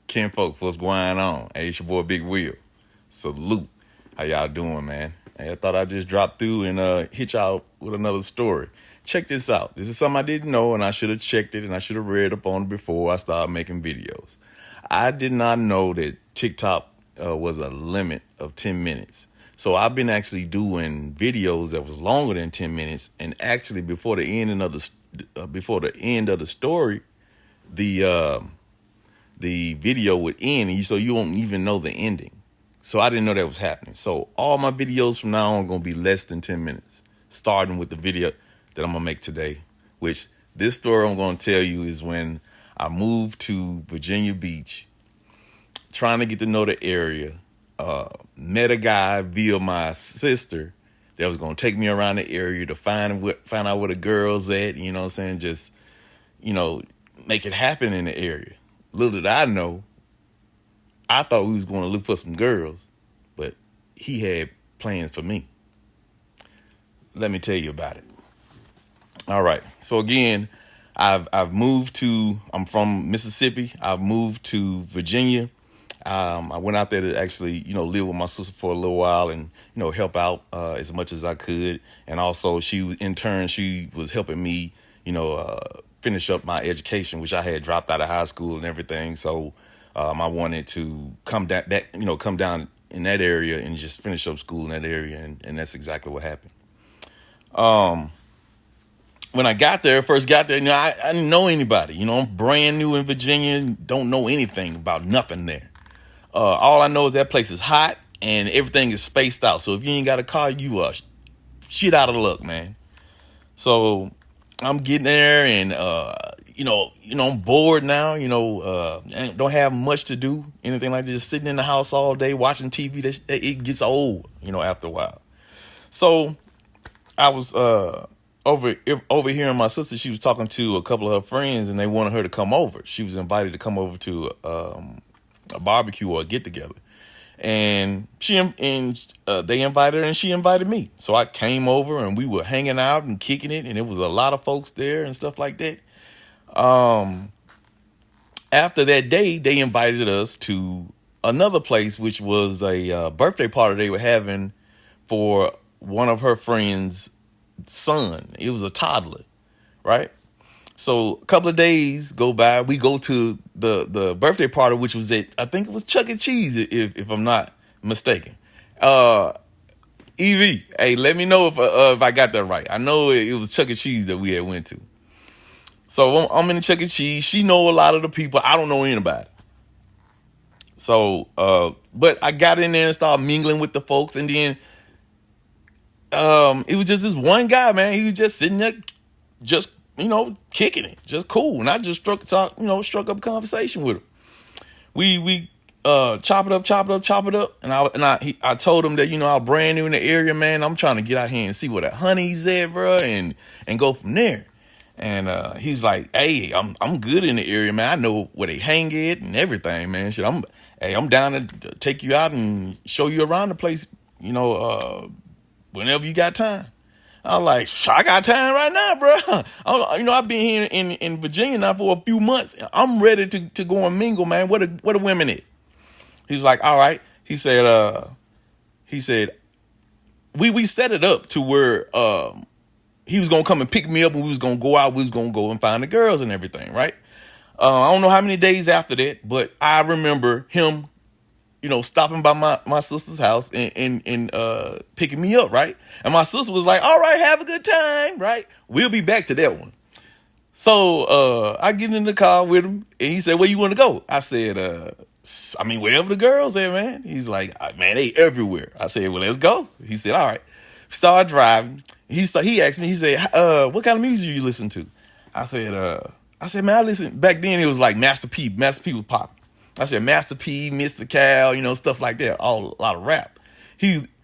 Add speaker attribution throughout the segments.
Speaker 1: Ken folks, what's going on? Hey, it's your boy Big Will. Salute. How y'all doing, man? Hey, I thought I'd just drop through and hit y'all with another story. Check this out. This is something I didn't know, and I should have checked it, and I should have read up on it before I started making videos. I did not know that TikTok was a limit of 10 minutes. So I've been actually doing videos that was longer than 10 minutes, and actually before the ending of before the end of the story, the uh, the video would end, so you won't even know the ending. So I didn't know that was happening. So all my videos from now on are gonna be less than 10 minutes, starting with the video that I'm gonna make today. Which this story I'm gonna tell you is when I moved to Virginia Beach, trying to get to know the area. Met a guy via my sister that was gonna take me around the area to find out where the girls at. You know what I'm saying? Just make it happen in the area. Little did I know, I thought we was going to look for some girls, but he had plans for me. Let me tell you about it. All right. So again, I've moved to. I'm from Mississippi. I've moved to Virginia. I went out there to actually, live with my sister for a little while and, help out as much as I could. And also, in turn, she was helping me, finish up my education, which I had dropped out of high school and everything. So I wanted to come down in that area and just finish up school in that area, and that's exactly what happened. When I first got there, I didn't know anybody. I'm brand new in Virginia, don't know anything about nothing there. All I know is that place is hot and everything is spaced out. So if you ain't got a car, you are shit out of luck, man. So I'm getting there and, I'm bored now, don't have much to do, anything like that. Just sitting in the house all day watching TV. It gets old, after a while. So I was over here, and my sister, she was talking to a couple of her friends and they wanted her to come over. She was invited to come over to a barbecue or a get together, and they invited her and she invited me. So I came over and we were hanging out and kicking it, and it was a lot of folks there and stuff like that. After that day, they invited us to another place, which was a birthday party they were having for one of her friends' son. It was a toddler, right? So a couple of days go by. We go to the birthday party, which was at, I think it was Chuck E. Cheese, if I'm not mistaken. EV, hey, let me know if I got that right. I know it was Chuck E. Cheese that we had went to. So I'm in Chuck E. Cheese. She know a lot of the people. I don't know anybody. So, but I got in there and started mingling with the folks, and then it was just this one guy, man. He was just sitting there, just kicking it, just cool. And I just struck up a conversation with him. We chop it up. And I told him that, I'm brand new in the area, man. I'm trying to get out here and see where that honey's at, bro, and go from there. And he's like, hey, I'm good in the area, man. I know where they hang at and everything, man. Shit, I'm down to take you out and show you around the place, whenever you got time. I was like, I got time right now, bro. I've been here in Virginia now for a few months. I'm ready to go and mingle, man. Where the women at? He's like, all right. He said, we set it up to where he was gonna come and pick me up, and we was gonna go out. We was gonna go and find the girls and everything, right? I don't know how many days after that, but I remember him, stopping by my sister's house and picking me up, right? And my sister was like, all right, have a good time, right? We'll be back to that one. So I get in the car with him, and he said, where you want to go? I said, wherever the girls at, man. He's like, man, they everywhere. I said, well, let's go. He said, all right. Started driving. He asked me, he said, what kind of music you listen to? I said, man, I listen. Back then it was like Master P. Master P was popping. I said Master P, Mr. Cal, stuff like that. A lot of rap.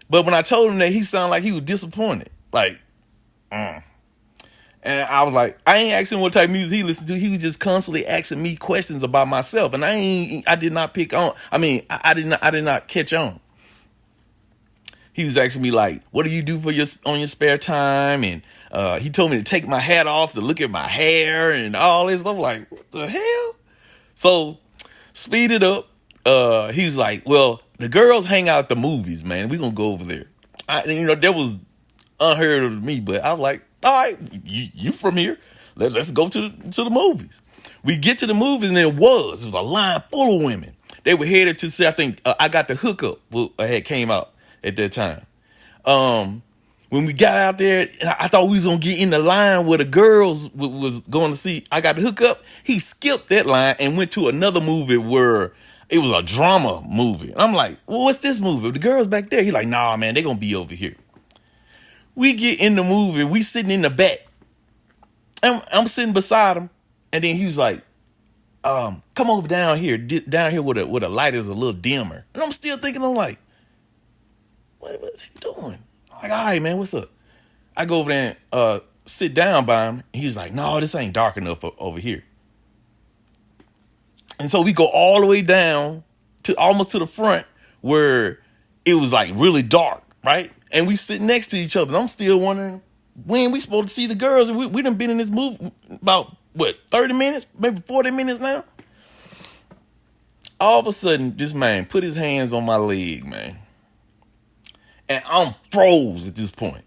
Speaker 1: But when I told him that, he sounded like he was disappointed. Like, And I was like, I ain't asking what type of music he listened to. He was just constantly asking me questions about myself, and I did not pick on. I did not catch on. He was asking me like, what do you do on your spare time? And he told me to take my hat off to look at my hair and all this stuff. Like, what the hell? So Speed it up. He's like, well, the girls hang out at the movies, man. We gonna go over there. That was unheard of to me, but I was like, all right, you from here? Let's go to the movies. We get to the movies, and it was a line full of women. They were headed to see. I think I got the hookup. Had came out at that time. When we got out there, I thought we was gonna get in the line where the girls was going to see I Got the Hookup. He skipped that line and went to another movie where it was a drama movie. And I'm like, well, what's this movie? The girls back there. He's like, nah, man, they gonna be over here. We get in the movie. We sitting in the back. I'm sitting beside him, and then he's like, come over down here where the light is a little dimmer. And I'm still thinking, I'm like, what's he doing? I'm like, all right, man, what's up? I go over there and sit down by him. He's like, no, this ain't dark enough over here. And so we go all the way down to almost to the front where it was like really dark, right? And we sit next to each other. And I'm still wondering when we supposed to see the girls. And we done been in this movie about, 30 minutes? Maybe 40 minutes now? All of a sudden, this man put his hands on my leg, man. And I'm froze at this point.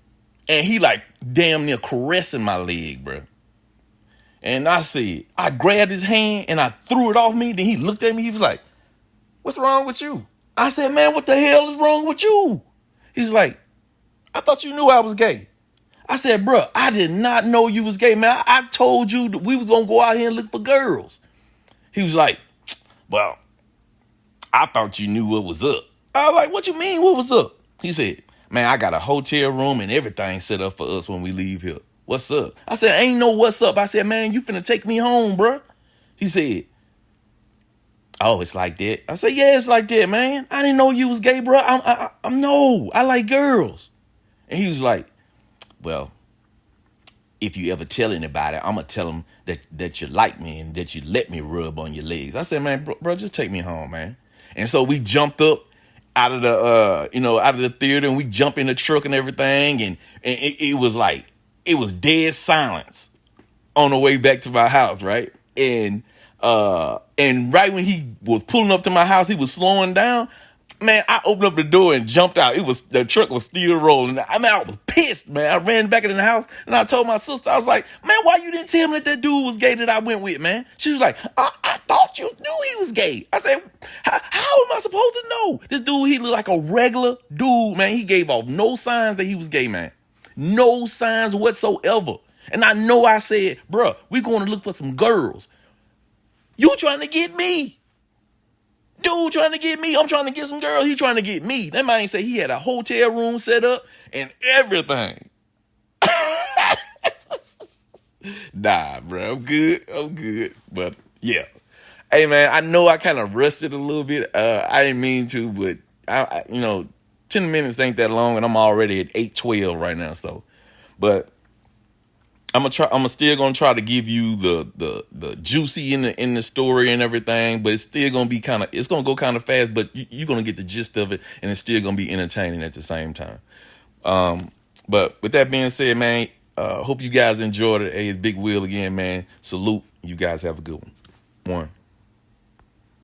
Speaker 1: And he like damn near caressing my leg, bro. And I grabbed his hand and I threw it off me. Then he looked at me. He was like, what's wrong with you? I said, man, what the hell is wrong with you? He's like, I thought you knew I was gay. I said, bro, I did not know you was gay, man. I told you that we was going to go out here and look for girls. He was like, well, I thought you knew what was up. I was like, what you mean, what was up? He said, man, I got a hotel room and everything set up for us when we leave here. What's up? I said, ain't no what's up. I said, man, you finna take me home, bro. He said, oh, it's like that. I said, yeah, it's like that, man. I didn't know you was gay, bro. I like girls. And he was like, well, if you ever tell anybody, I'm going to tell them that you like me and that you let me rub on your legs. I said, man, bro, just take me home, man. And so we jumped up out of the theater, and we jumped in the truck and everything. And it was like, it was dead silence on the way back to my house, right? And right when he was pulling up to my house, he was slowing down. Man, I opened up the door and jumped out. The truck was still rolling. I was pissed, man. I ran back in the house and I told my sister, I was like, man, why you didn't tell me that dude was gay that I went with, man? She was like, I thought you knew he was gay. I said, how am I supposed to know? This dude, he looked like a regular dude, man. He gave off no signs that he was gay, man. No signs whatsoever. And I know I said, bro, we're going to look for some girls. You trying to get me. Dude trying to get me. I'm trying to get some girls. He trying to get me. That man said he had a hotel room set up and everything. Nah, bro. I'm good. But yeah. Hey, man, I know I kind of rushed it a little bit. I didn't mean to, but I 10 minutes ain't that long, and I'm already at 8:12 right now. So, but I'm still gonna try to give you the juicy in the story and everything, but it's still gonna be it's gonna go kind of fast, but you're gonna get the gist of it, and it's still gonna be entertaining at the same time. But with that being said, man, hope you guys enjoyed it. Hey, it's Big Will again, man. Salute. You guys have a good one.